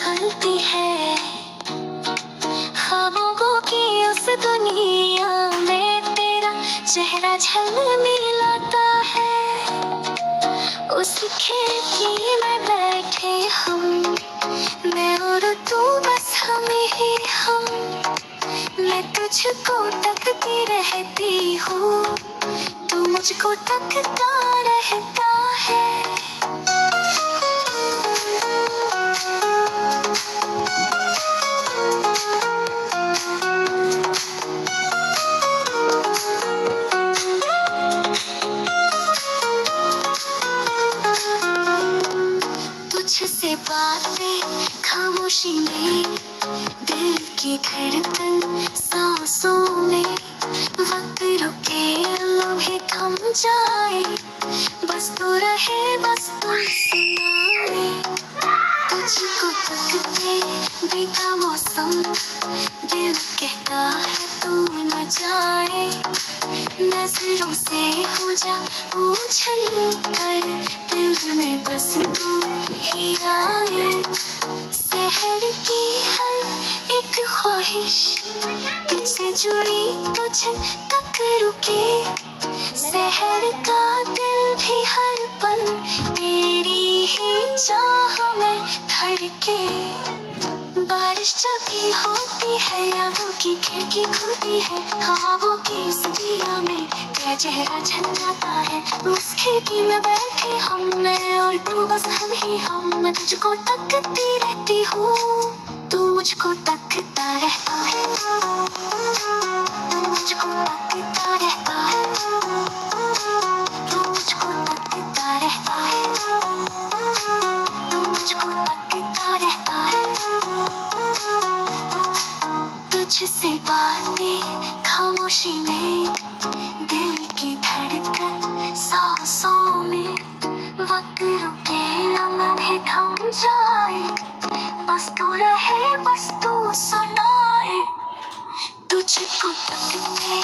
निकलती है ख्वाबों की उस दुनिया में तेरा चेहरा झलमिलाता है। उस खिड़की में बैठे हम, मैं और तू बस हम ही हम। मैं तुझको तकती रहती हूँ, तू मुझको तकता रहता है। तुझसे बातें खामोशी में, दिल की धड़कन सांसों में। वक्त रुके लम्हे थम जाए, बस तू रहे बस तू सुनाए। तुझको तकते बीता मौसम, दिल कहता है तू न जाए। नजरों से हो जा उछल कर, दिल में बस तू ही आए। शहर की हर एक ख्वाहिश तुझसे जुड़ी तुझ तक रुके। शहर का दिल भी हर पल तेरी ही चाह में धड़के। बारिश जब भी होती है, यादों की खिड़की खुलती है। ख्वाबों की इस दुनिया में तेरा चेहरा झल जाता है। उस खिड़की में बैठे हम, मैं और तू बस हम ही हम। मैं तुझको तकती रहती हूँ, तू मुझको तकता रहता है। तू मुझको तकता रहता है, तू मुझको तकता रहता है, तू मुझको तकता रहता है। तुझसे बातें खामोशी में, दिल की धड़कन सांसों में। वक्त रुके लम्हे थम जाए, बस तू रहे बस तू सुनाए। तुझको तकते